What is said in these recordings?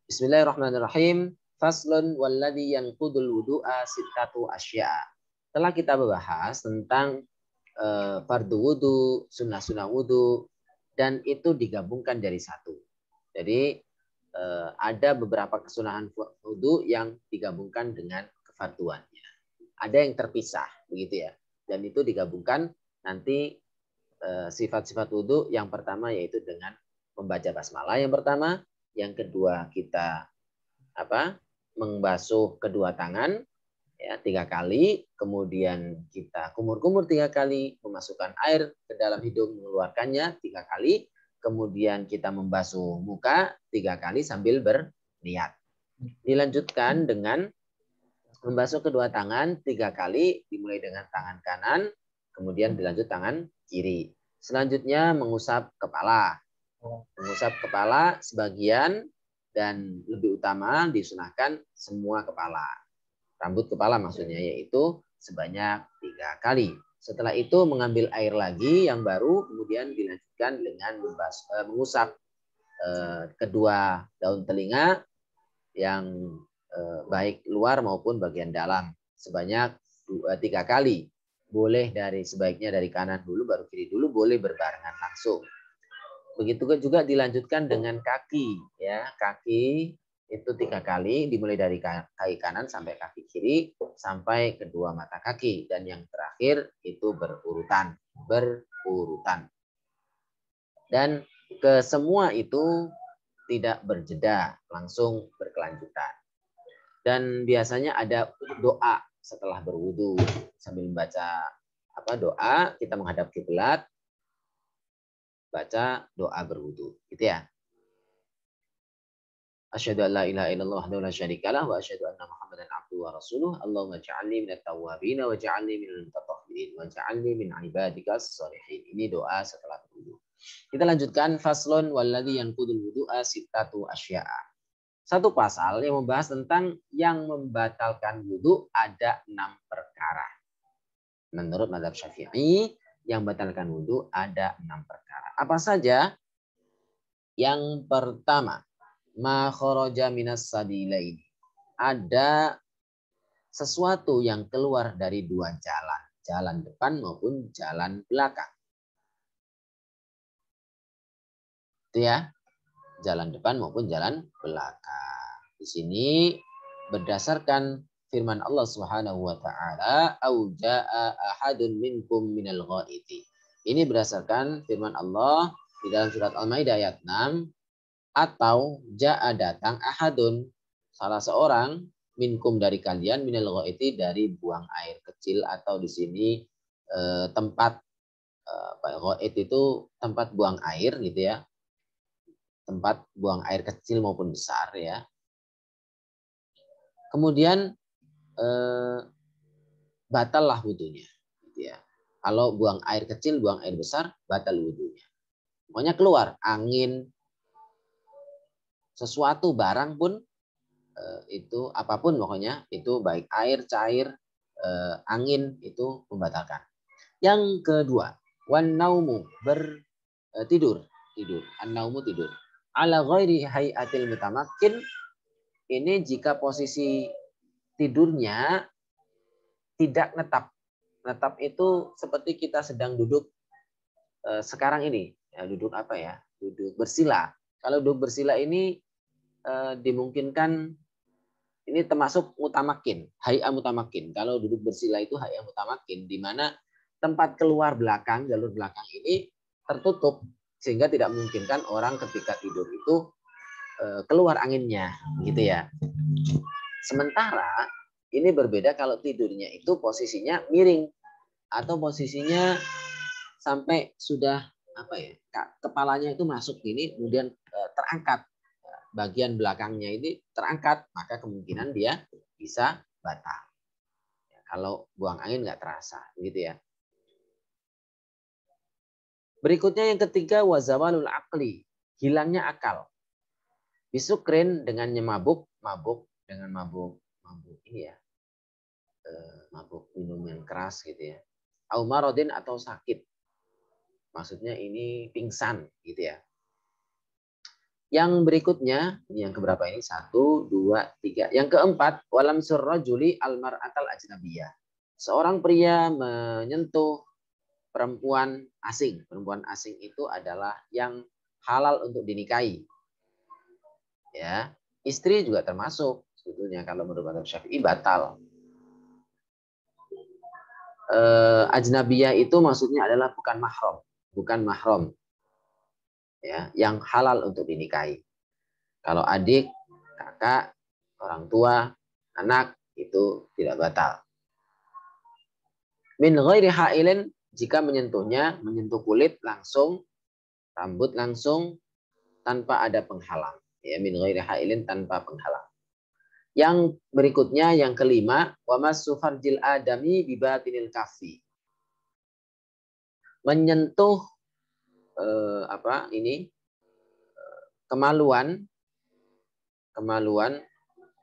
Bismillahirrahmanirrahim. Faslun walladhi yanqudul wudu'a sittatu asya'a. Telah kita membahas tentang fardu wudu, sunnah-sunnah wudu, dan itu digabungkan dari satu. Jadi ada beberapa kesunahan wudu yang digabungkan dengan kefarduannya. Ada yang terpisah, begitu ya. Dan itu digabungkan nanti sifat-sifat wudu yang pertama yaitu dengan membaca basmalah yang pertama, yang kedua kita membasuh kedua tangan ya 3 kali, kemudian kita kumur-kumur 3 kali, memasukkan air ke dalam hidung, mengeluarkannya 3 kali, kemudian kita membasuh muka 3 kali sambil berniat. Dilanjutkan dengan membasuh kedua tangan 3 kali, dimulai dengan tangan kanan, kemudian dilanjut tangan kiri. Selanjutnya mengusap kepala. Mengusap kepala sebagian dan lebih utama disunahkan semua kepala. Rambut kepala maksudnya, yaitu sebanyak 3 kali. Setelah itu mengambil air lagi yang baru, kemudian dilanjutkan dengan mengusap kedua daun telinga yang baik luar maupun bagian dalam sebanyak 3 kali. Boleh sebaiknya dari kanan dulu baru kiri dulu, boleh berbarengan langsung. Begitu juga dilanjutkan dengan kaki ya, kaki itu 3 kali, dimulai dari kaki kanan sampai kaki kiri sampai kedua mata kaki, dan yang terakhir itu berurutan. Dan ke semua itu tidak berjeda, langsung berkelanjutan. Dan biasanya ada doa setelah berwudu, sambil membaca doa, kita menghadap kiblat, baca doa berwudu, gitu ya. Asyhadu an la ilaha illallah wahdahu la syarikalah wa asyhadu anna Muhammadan abduhu wa rasuluh. Allahumma ja'alni minat tawwabin wa ja'alni minal mutatahhirin wa ja'alni min ibadikas shalihin. Ini doa setelah berwudu. Kita lanjutkan faslun walladzi yanqudul wudu'a sittatu asya'a. Satu pasal yang membahas tentang yang membatalkan wudu ada 6 perkara. Menurut mazhab Syafi'i, yang membatalkan wudu ada 6 perkara. Apa saja? Yang pertama, ma kharaja minas sabilaini. Ada sesuatu yang keluar dari 2 jalan, jalan depan maupun jalan belakang. Itu ya, jalan depan maupun jalan belakang. Di sini berdasarkan firman Allah Subhanahu wa taala, au jaa ahadun minkum minal ghaiti. Ini berdasarkan firman Allah di dalam surat Al-Maidah ayat 6, atau jaa datang ahadun salah seorang minkum dari kalian minal ghaiti dari buang air kecil, atau di sini tempat ghait itu tempat buang air gitu ya. Tempat buang air kecil maupun besar ya. Kemudian batallah wudunya gitu ya. Kalau buang air kecil, buang air besar, batal wudunya. Pokoknya keluar angin, sesuatu barang pun itu apapun pokoknya itu, baik air, cair, angin, itu membatalkan. Yang kedua, wan naumu, tidur. An-naumu tidur. Ala ghairi hayatil mutamakkin. Ini jika posisi tidurnya tidak netap. Netap itu seperti kita sedang duduk sekarang ini. Ya, duduk apa ya? Duduk bersila. Kalau duduk bersila ini dimungkinkan, ini termasuk mutamakin, hay'a mutamakin. Kalau duduk bersila itu hay'a mutamakin, di mana tempat keluar belakang, jalur belakang ini tertutup, sehingga tidak memungkinkan orang ketika tidur itu keluar anginnya, gitu ya. Sementara ini berbeda kalau tidurnya itu posisinya miring atau posisinya sampai sudah kepalanya itu masuk ini, kemudian terangkat, bagian belakangnya ini terangkat, maka kemungkinan dia bisa batal. Ya, kalau buang angin nggak terasa, gitu ya. Berikutnya yang ketiga, wazawalul aqli, hilangnya akal. Bisukrin, dengan mabuk ini ya, mabuk minum yang keras gitu ya. Au maradin, atau sakit. Maksudnya ini pingsan gitu ya. Yang berikutnya, ini yang keberapa ini? 1, 2, 3. Yang keempat, walam surrajuli almar'atal ajnabiyah. Seorang pria menyentuh perempuan asing. Perempuan asing itu adalah yang halal untuk dinikahi. Ya, istri juga termasuk sebetulnya kalau menurut mazhab Syafi'i batal. Ajnabiyah itu maksudnya adalah bukan mahram, ya, yang halal untuk dinikahi. Kalau adik, kakak, orang tua, anak itu tidak batal. Min ghairi hailin, jika menyentuhnya, menyentuh kulit langsung, rambut langsung, tanpa ada penghalang. Ya, min ghairi hailin, tanpa penghalang. Yang berikutnya, yang kelima, wa massu farjil adami bibatinil kafi. Menyentuh kemaluan,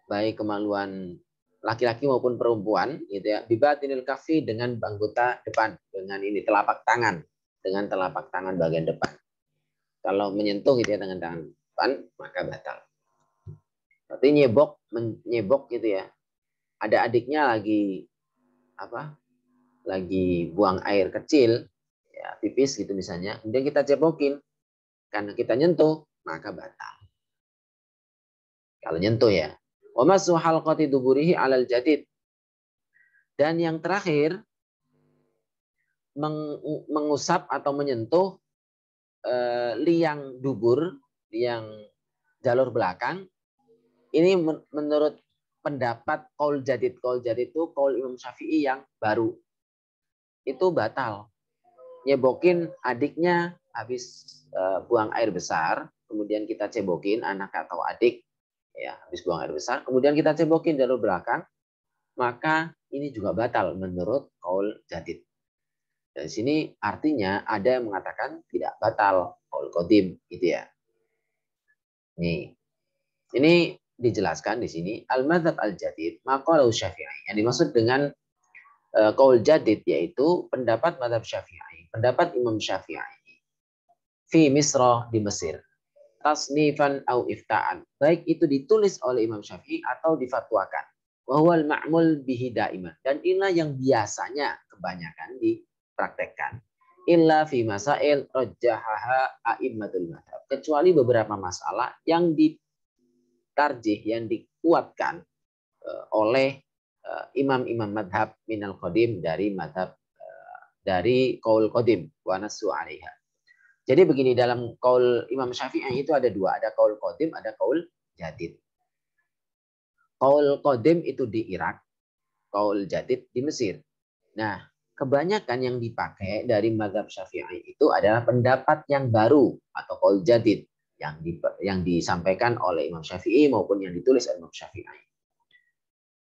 baik kemaluan laki-laki maupun perempuan, gitu ya, bibatinil kafi, dengan anggota depan, dengan ini telapak tangan, bagian depan. Kalau menyentuh gitu ya dengan tangan depan, maka batal. Berarti nyebok gitu ya. Ada adiknya lagi lagi buang air kecil, ya pipis gitu misalnya, kemudian kita cebokin, karena kita nyentuh, maka batal. Kalau nyentuh ya. Wa masu halqati duburihi alal jadid. Dan yang terakhir, mengusap atau menyentuh liang dubur, liang jalur belakang. Ini menurut pendapat qaul jadid. Qaul jadid itu qaul Imam Syafi'i yang baru. Itu batal. Nyebokin adiknya habis buang air besar, kemudian kita cebokin anak atau adik, ya habis buang air besar, kemudian kita cebokin jalur belakang, maka ini juga batal menurut qaul jadid. Dari sini artinya ada yang mengatakan tidak batal qaul qadim, gitu ya. Ini dijelaskan di sini al-madzhab al-jadid maqalau Syafi'i. Yang dimaksud dengan qaul jadid yaitu pendapat mazhab Syafi'i, pendapat Imam Syafi'i fi Misra, di Mesir. Tasnifan au ifta'an. Baik itu ditulis oleh Imam Syafi'i atau difatwakan. Wa huwal ma'mul bihi daiman. Dan inilah yang biasanya kebanyakan dipraktekkan. Illa fi masail rajjahaha a'immatul madhab. Kecuali beberapa masalah yang ditarjih, yang dikuatkan oleh imam-imam madhab minal qadim, dari madhab dari qaul qadim wa nasu 'alaiha. Jadi begini, dalam qaul Imam Syafi'i itu ada dua, ada qaul qadim, ada qaul jadid. Qaul qadim itu di Irak, qaul jadid di Mesir. Nah, kebanyakan yang dipakai dari mazhab Syafi'i itu adalah pendapat yang baru atau qaul jadid yang disampaikan oleh Imam Syafi'i maupun yang ditulis oleh Imam Syafi'i.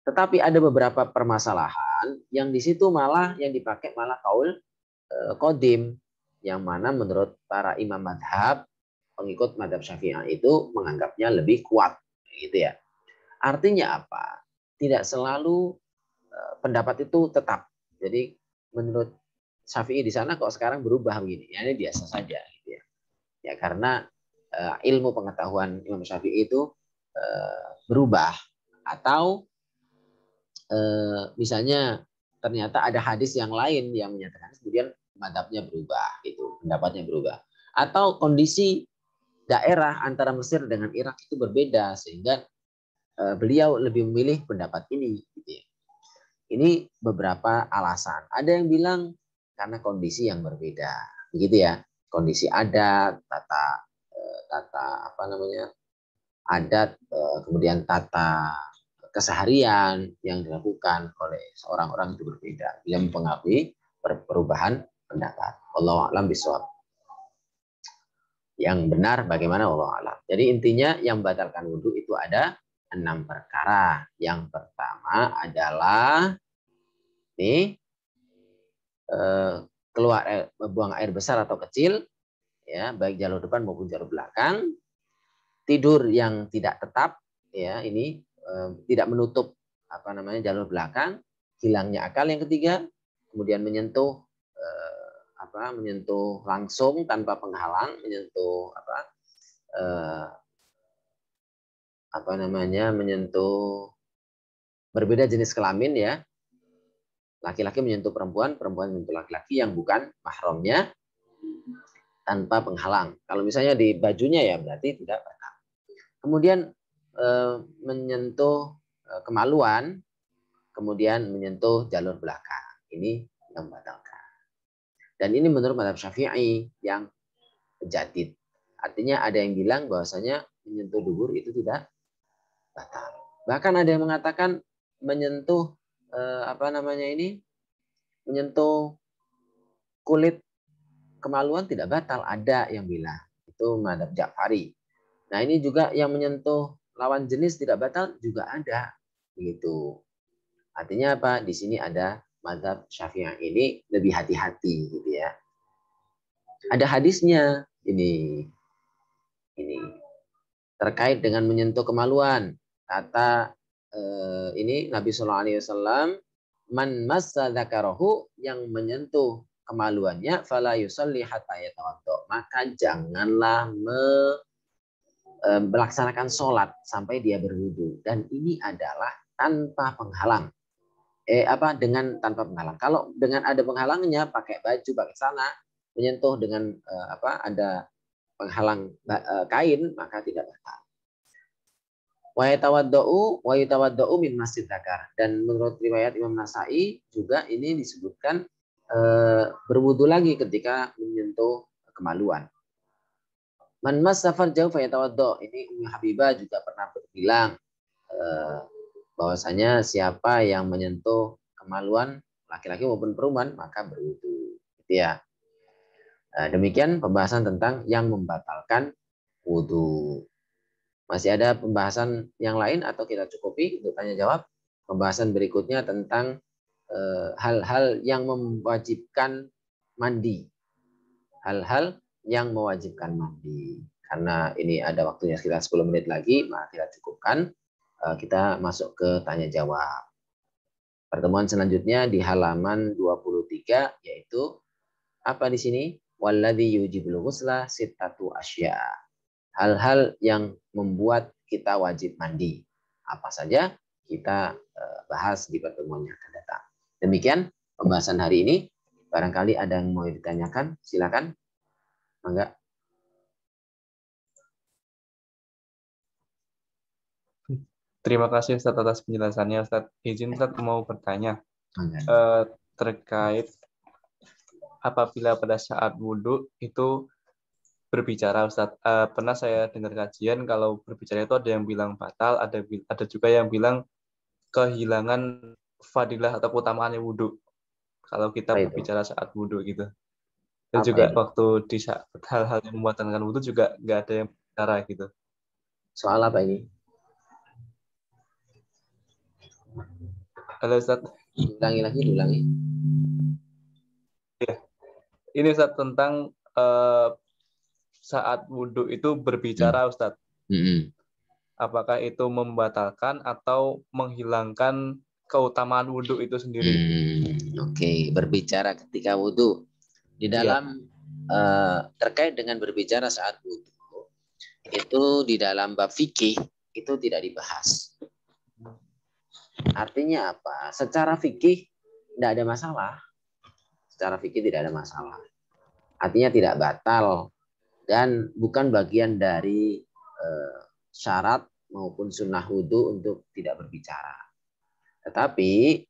Tetapi ada beberapa permasalahan yang di situ malah yang dipakai malah qaul qadim, yang mana menurut para imam madhab, pengikut madhab Syafi'i itu menganggapnya lebih kuat, gitu ya. Artinya apa? Tidak selalu pendapat itu tetap. Jadi menurut Syafi'i di sana kok sekarang berubah begini, ya ini biasa saja, gitu ya. Ya karena ilmu pengetahuan Imam Syafi'i itu berubah, atau misalnya ternyata ada hadis yang lain yang menyatakan, kemudian madhabnya berubah, gitu, pendapatnya berubah, atau kondisi daerah antara Mesir dengan Irak itu berbeda sehingga beliau lebih memilih pendapat ini, gitu ya. Ini beberapa alasan. Ada yang bilang karena kondisi yang berbeda, begitu ya, kondisi adat, tata adat, kemudian tata keseharian yang dilakukan oleh seorang orang itu berbeda, yang mempengaruhi perubahan pendapat. Wallahu a'lam bishawab. Yang benar bagaimana, wallahu a'lam. Jadi intinya yang membatalkan wudhu itu ada 6 perkara. Yang pertama adalah keluar buang air besar atau kecil, ya, baik jalur depan maupun jalur belakang. Tidur yang tidak tetap, ya, ini tidak menutup jalur belakang, hilangnya akal yang ketiga, kemudian menyentuh menyentuh langsung tanpa penghalang, menyentuh menyentuh berbeda jenis kelamin ya. Laki-laki menyentuh perempuan, perempuan menyentuh laki-laki yang bukan mahramnya tanpa penghalang. Kalau misalnya di bajunya ya berarti tidak batal. Kemudian menyentuh kemaluan, kemudian menyentuh jalur belakang. Ini yang membatalkan. Dan ini menurut mazhab Syafi'i yang jadid. Artinya ada yang bilang bahwasanya menyentuh dubur itu tidak batal. Bahkan ada yang mengatakan menyentuh menyentuh kulit kemaluan tidak batal. Ada yang bilang itu mazhab Ja'fari. Nah ini juga yang menyentuh lawan jenis tidak batal juga ada. Begitu. Artinya apa? Di sini ada mazhab Syafi'i ini lebih hati-hati gitu ya. Ada hadisnya ini terkait dengan menyentuh kemaluan. Kata ini Nabi Shallallahu Alaihi Wasallam, man massa dzakarahu, yang menyentuh kemaluannya, fala yusalli hatta yatawaddo, maka janganlah melaksanakan sholat sampai dia berwudu. Dan ini adalah tanpa penghalang. Dengan tanpa penghalang. Kalau dengan ada penghalangnya, pakai baju, pakai celana, menyentuh dengan ada penghalang kain, maka tidak batal. Wa yatawaddau min masjid dzakar. Dan menurut riwayat Imam Nasai juga ini disebutkan berwudu lagi ketika menyentuh kemaluan. Man massa farjahu fayatawaddo. Ini Ummu Habibah juga pernah berbilang bahwasanya siapa yang menyentuh kemaluan laki-laki maupun perempuan maka berwudu. Gitu ya. Demikian pembahasan tentang yang membatalkan wudu. Masih ada pembahasan yang lain atau kita cukupi untuk tanya jawab? Pembahasan berikutnya tentang hal-hal yang mewajibkan mandi. Hal-hal yang mewajibkan mandi. Karena ini ada waktunya sekitar 10 menit lagi, maka kita cukupkan. Kita masuk ke tanya jawab. Pertemuan selanjutnya di halaman 23, yaitu apa di sini? Walladzi yujibul ghusla sittatu asya. Hal-hal yang membuat kita wajib mandi. Apa saja kita bahas di pertemuan yang akan datang. Demikian pembahasan hari ini. Barangkali ada yang mau ditanyakan, silakan. Mangga. Terima kasih Ustaz atas penjelasannya Ustaz. Izin Ustaz mau bertanya terkait apabila pada saat wudhu itu berbicara Ustaz. Pernah saya dengar kajian kalau berbicara itu ada yang bilang batal, ada juga yang bilang kehilangan fadilah atau keutamaan wudhu kalau kita berbicara saat wudhu gitu. Dan juga waktu di saat hal-hal yang membatalkan wudhu juga nggak ada yang bicara gitu. Soal apa ini? Halo Ustaz. Ulangi. Ya. Ini Ustaz tentang saat wudhu itu berbicara Ustaz. Apakah itu membatalkan atau menghilangkan keutamaan wudhu itu sendiri? Oke. Berbicara ketika wudhu. Di dalam terkait dengan berbicara saat wudhu, itu di dalam bab fikih itu tidak dibahas. Artinya apa? Secara fikih tidak ada masalah. Secara fikih tidak ada masalah. Artinya tidak batal dan bukan bagian dari syarat maupun sunnah wudhu untuk tidak berbicara. Tetapi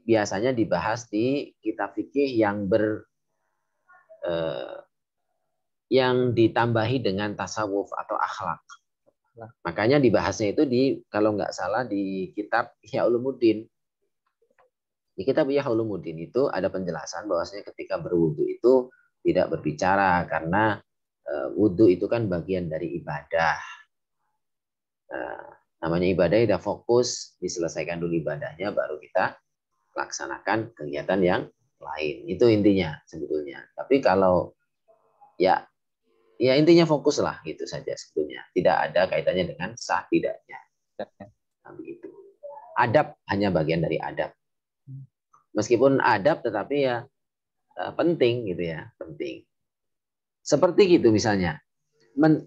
biasanya dibahas di kitab fikih yang ditambahi dengan tasawuf atau akhlak. Makanya dibahasnya itu kalau nggak salah di kitab Ihya Ulumuddin. Di kitab Ihya Ulumuddin itu ada penjelasan bahwasanya ketika berwudu itu tidak berbicara karena wudu itu kan bagian dari ibadah. Namanya ibadah udah fokus, diselesaikan dulu ibadahnya baru kita laksanakan kegiatan yang lain. Itu intinya sebetulnya. Tapi kalau ya intinya fokus lah gitu saja sebetulnya. Tidak ada kaitannya dengan sah tidaknya. Nah, begitu. Adab hanya bagian dari adab. Meskipun adab tetapi ya penting gitu ya, penting. Seperti gitu misalnya.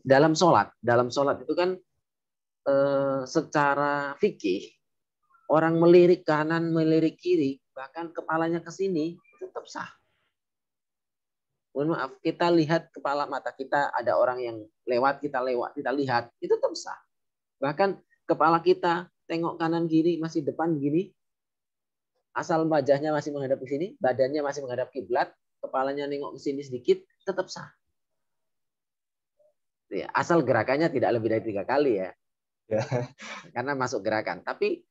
Dalam sholat itu kan secara fikih orang melirik kanan, melirik kiri, bahkan kepalanya ke sini tetap sah. Mohon maaf, kita lihat kepala mata kita, ada orang yang lewat, kita lihat, itu tetap sah. Bahkan kepala kita tengok kanan kiri masih depan gini, asal wajahnya masih menghadap ke sini, badannya masih menghadap kiblat, kepalanya nengok ke sini sedikit, tetap sah. Ya, asal gerakannya tidak lebih dari 3 kali ya. Karena masuk gerakan. Tapi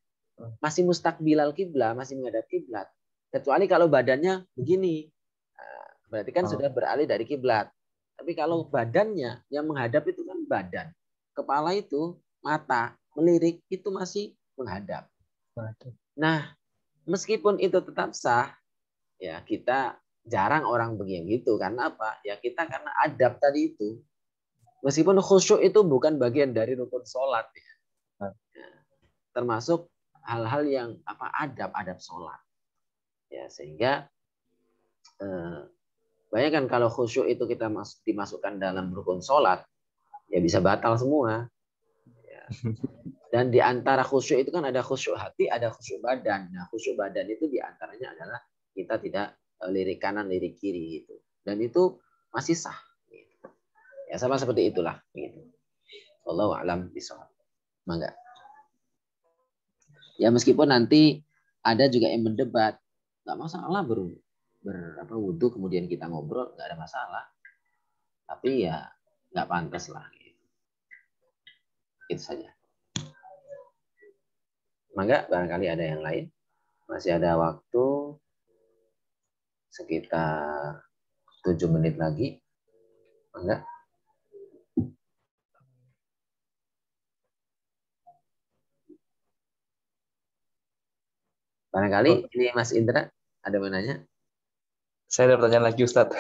masih mustakbilal kiblat, masih menghadap kiblat. Kecuali kalau badannya begini. Nah, berarti kan sudah beralih dari kiblat. Tapi kalau badannya yang menghadap itu kan badan. Kepala itu, mata, melirik itu masih menghadap. Nah, meskipun itu tetap sah, ya kita jarang orang begitu. Karena apa? Ya kita karena adab tadi itu. Meskipun khusyuk itu bukan bagian dari rukun sholat, ya. Termasuk hal-hal yang adab sholat, ya sehingga bayangkan kalau khusyuk itu kita dimasukkan dalam rukun sholat, ya bisa batal semua. Ya. Dan di antara khusyuk itu kan ada khusyuk hati, ada khusyuk badan. Nah khusyuk badan itu diantaranya adalah kita tidak lirik kanan, lirik kiri gitu. Dan itu masih sah. Gitu. Ya sama seperti itulah. Gitu. Wallahu a'lam bishawab. Mangga. Ya meskipun nanti ada juga yang mendebat, nggak masalah wudhu kemudian kita ngobrol, nggak ada masalah. Tapi ya nggak pantas lah. Gitu. Itu saja. Mangga barangkali ada yang lain. Masih ada waktu sekitar 7 menit lagi. Mangga. Barangkali ini Mas Indra ada yang nanya? Saya ada pertanyaan lagi Ustadz.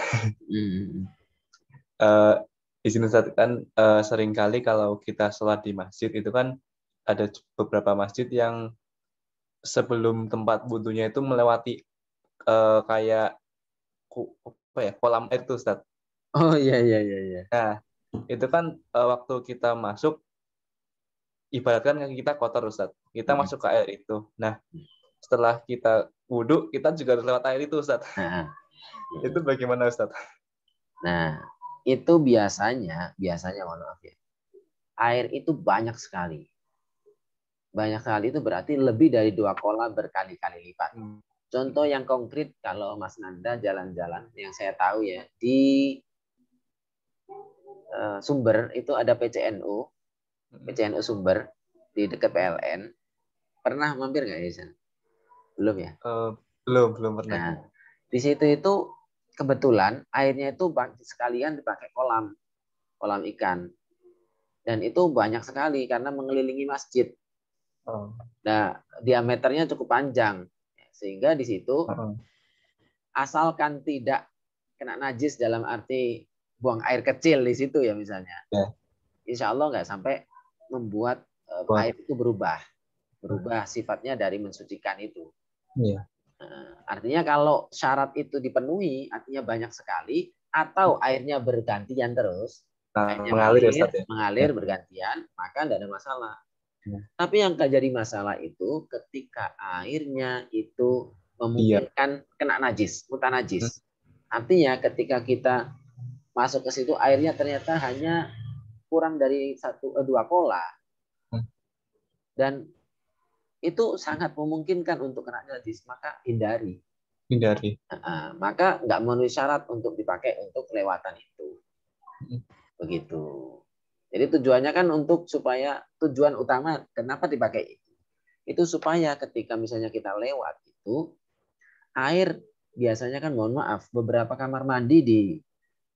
Di sini Ustadz kan seringkali kalau kita sholat di masjid itu kan ada beberapa masjid yang sebelum tempat wudhunya itu melewati kayak kolam air tuh Ustadz. Oh iya. Nah itu kan waktu kita masuk ibaratkan kaki kita kotor Ustadz. Kita masuk ke air itu. Nah setelah kita wudhu kita juga lewat air itu Ustadz. Itu bagaimana Ustadz? Nah itu biasanya mohon maaf ya, air itu banyak sekali. Banyak sekali itu berarti lebih dari 2 kolam berkali-kali lipat. Contoh yang konkret kalau Mas Nanda jalan-jalan yang saya tahu ya di Sumber itu ada PCNU Sumber di dekat PLN. Pernah mampir nggak ya San? Belum ya? Belum pernah. Nah, di situ itu kebetulan airnya itu sekalian dipakai kolam ikan. Dan itu banyak sekali karena mengelilingi masjid. Nah, diameternya cukup panjang. Sehingga di situ asalkan tidak kena najis dalam arti buang air kecil di situ ya misalnya. Insya Allah nggak sampai membuat air itu berubah sifatnya dari mensucikan itu. Artinya kalau syarat itu dipenuhi, artinya banyak sekali, atau airnya bergantian terus, mengalir bergantian, maka tidak ada masalah. Tapi yang jadi masalah itu ketika airnya itu memungkinkan kena najis, mutanajis. Artinya ketika kita masuk ke situ airnya ternyata hanya kurang dari 2 kola. Dan itu sangat memungkinkan untuk kena najis, maka hindari. Maka nggak memenuhi syarat untuk dipakai untuk kelewatan itu. Begitu. Jadi tujuannya kan tujuan utama kenapa dipakai itu. Itu supaya ketika misalnya kita lewat itu, air biasanya kan mohon maaf, beberapa kamar mandi di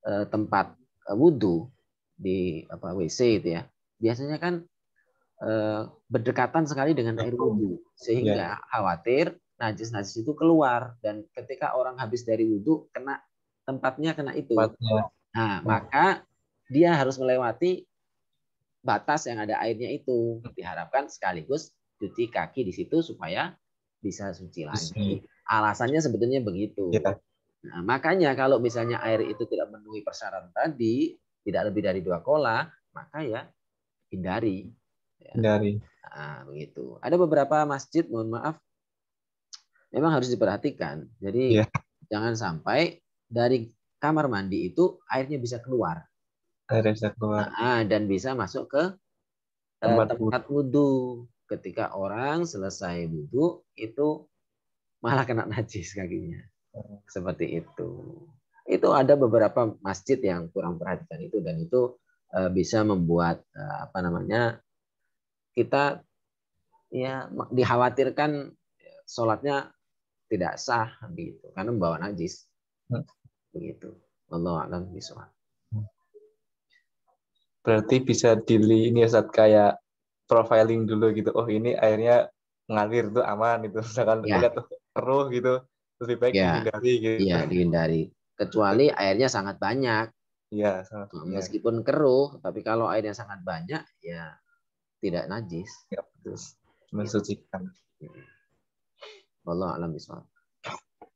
tempat wudhu, di WC itu ya, biasanya kan berdekatan sekali dengan air wudhu. Sehingga khawatir najis-najis itu keluar. Dan ketika orang habis dari wudhu, tempatnya kena itu. Nah, maka dia harus melewati batas yang ada airnya itu. Diharapkan sekaligus cuci kaki di situ supaya bisa suci lagi. Alasannya sebetulnya begitu. Nah, makanya kalau misalnya air itu tidak memenuhi persyaratan tadi, tidak lebih dari 2 kola, maka ya hindari. Ya. Hindari. Nah, begitu. Ada beberapa masjid, mohon maaf, memang harus diperhatikan. Jadi Ya, jangan sampai dari kamar mandi itu airnya bisa keluar. akhirnya bisa keluar Dan bisa masuk ke tempat tempat wudhu. Ketika orang selesai wudhu itu malah kena najis kakinya. Seperti itu. Itu ada beberapa masjid yang kurang perhatikan itu, dan itu bisa membuat kita ya dikhawatirkan sholatnya tidak sah begitu karena membawa najis begitu. Wallahu a'lam bishawab. Berarti bisa ini ya, Ustaz, kayak profiling dulu gitu. Oh, ini airnya mengalir tuh aman itu. Misalkan Ya, lihat tuh keruh gitu, lebih baik ya, dihindari gitu. iya dihindari. Kecuali airnya sangat banyak. Iya, sangat ya. Meskipun keruh, tapi kalau airnya sangat banyak, ya tidak najis. Ya, Gitu. mensucikan. Wallahu a'lam bishawab.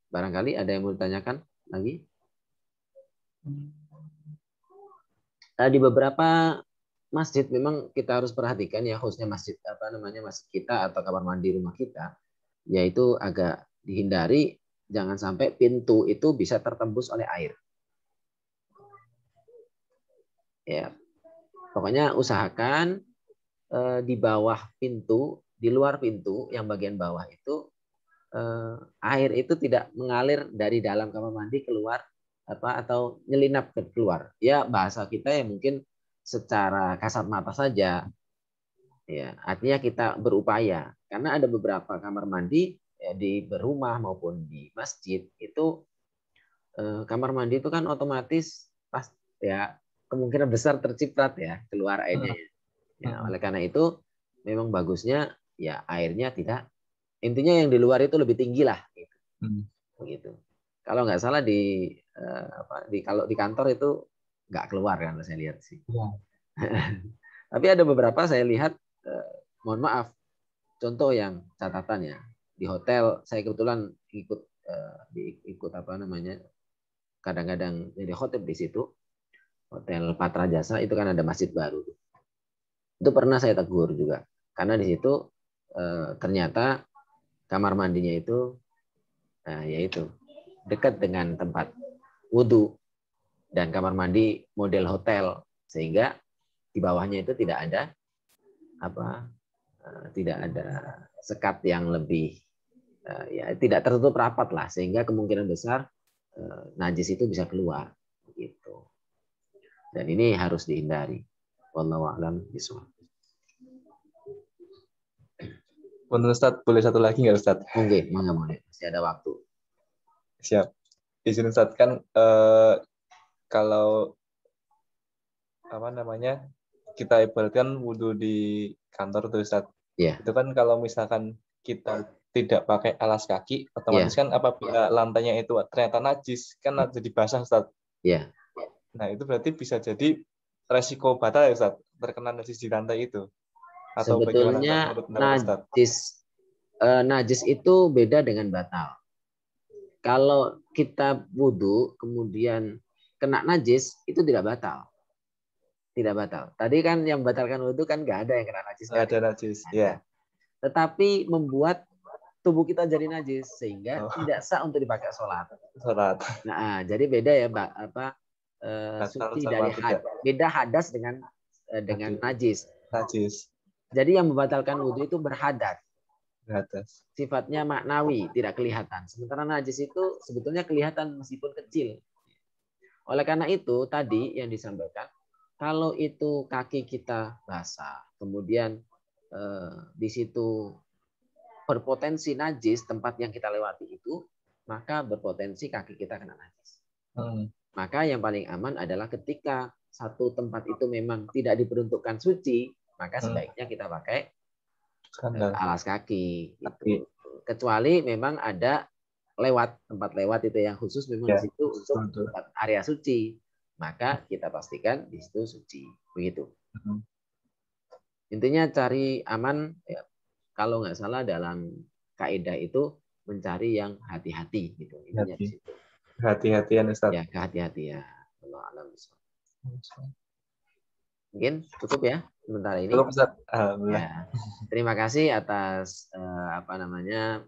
Barangkali ada yang mau ditanyakan lagi? Di beberapa masjid memang kita harus perhatikan ya, khususnya masjid masjid kita atau kamar mandi rumah kita, yaitu agak dihindari jangan sampai pintu itu bisa tertembus oleh air. Ya, pokoknya usahakan di bawah pintu, di luar pintu yang bagian bawah itu air itu tidak mengalir dari dalam kamar mandi keluar atau nyelinap keluar. Ya bahasa kita ya mungkin secara kasat mata saja. Ya, artinya kita berupaya karena ada beberapa kamar mandi ya, di berumah maupun di masjid itu kamar mandi itu kan otomatis pas ya kemungkinan besar terciprat ya keluar airnya ya. Ya, oleh karena itu memang bagusnya ya airnya tidak, intinya yang di luar itu lebih tinggi lah gitu. Begitu. Kalau nggak salah kalau di kantor itu nggak keluar kan saya lihat sih. Ya. Tapi ada beberapa saya lihat mohon maaf, contoh yang catatannya di hotel saya kebetulan ikut kadang-kadang jadi hotel di situ, Hotel Patra Jasa itu kan ada masjid baru. Itu pernah saya tegur juga karena di situ ternyata kamar mandinya itu yaitu dekat dengan tempat wudhu dan kamar mandi model hotel, sehingga di bawahnya itu tidak ada sekat yang lebih ya tidak tertutup rapat lah, sehingga kemungkinan besar najis itu bisa keluar gitu. Dan ini harus dihindari. Wallahu a'lam bishawab. Ustaz, boleh satu lagi nggak, Ustaz? Mungkin, nggak boleh, masih ada waktu. Siap. Izin Ustaz, kan kalau kita ibaratkan wudhu di kantor tuh, Ustaz. Yeah. Itu kan kalau misalkan kita tidak pakai alas kaki, otomatis kan apabila lantainya itu ternyata najis, kan jadi basah, Ustaz. Yeah. Nah, itu berarti bisa jadi resiko batal ya, Ustaz, terkena najis di lantai itu. Atau sebetulnya najis itu beda dengan batal. Kalau kita wudhu kemudian kena najis itu tidak batal. Tidak batal. Tadi kan yang membatalkan wudhu kan nggak ada yang kena najis. Nggak ada najis, ya. Tetapi membuat tubuh kita jadi najis sehingga tidak sah untuk dipakai sholat. Nah, jadi beda ya, suci dari beda hadas dengan najis. Jadi yang membatalkan wudhu itu berhadas. Sifatnya maknawi, tidak kelihatan. Sementara najis itu sebetulnya kelihatan meskipun kecil. Oleh karena itu tadi yang disampaikan, kalau itu kaki kita basah, kemudian di situ berpotensi najis tempat yang kita lewati itu, maka berpotensi kaki kita kena najis. Maka yang paling aman adalah ketika satu tempat itu memang tidak diperuntukkan suci, maka sebaiknya kita pakai alas kaki. Gitu. Kecuali memang ada tempat lewat itu yang khusus memang di situ untuk area suci, maka kita pastikan di situ suci. Begitu. Intinya cari aman. Ya, kalau nggak salah dalam kaidah itu mencari yang hati-hati gitu. Intinya di situ. Hati-hatian, Ustaz. Ya, kehati-hatian. Allah alam. Mungkin cukup ya sementara ini. Cukup Ustaz. Alhamdulillah. Ya. Terima kasih atas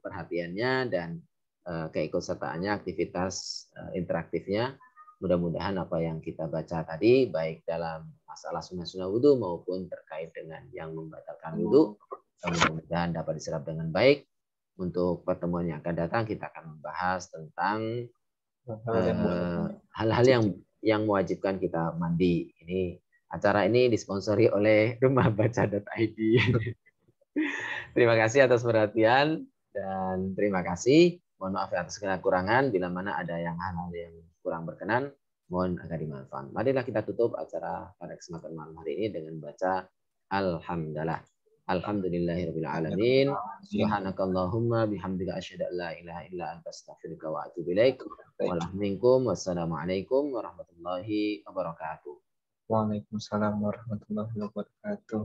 perhatiannya dan keikutsertaannya, aktivitas interaktifnya. Mudah-mudahan apa yang kita baca tadi, baik dalam masalah sunnah-sunnah wudhu maupun terkait dengan yang membatalkan wudhu, mudah-mudahan dapat diserap dengan baik. Untuk pertemuan yang akan datang, kita akan membahas tentang hal-hal yang mewajibkan kita mandi. Acara ini disponsori oleh rumahbaca.id. Terima kasih atas perhatian dan terima kasih. Mohon maaf atas segala kekurangan. Bila mana ada hal-hal yang kurang berkenan, mohon agar dimaafkan. Marilah kita tutup acara pada kesempatan malam hari ini dengan baca Alhamdulillah. Alhamdulillahirabbil alamin. Subhanakallahumma bihamdika asyhadu an la ilaha illa anta astaghfiruka wa atubu ilaik. Wassalamualaikum warahmatullahi wabarakatuh. Waalaikumsalam warahmatullahi wabarakatuh.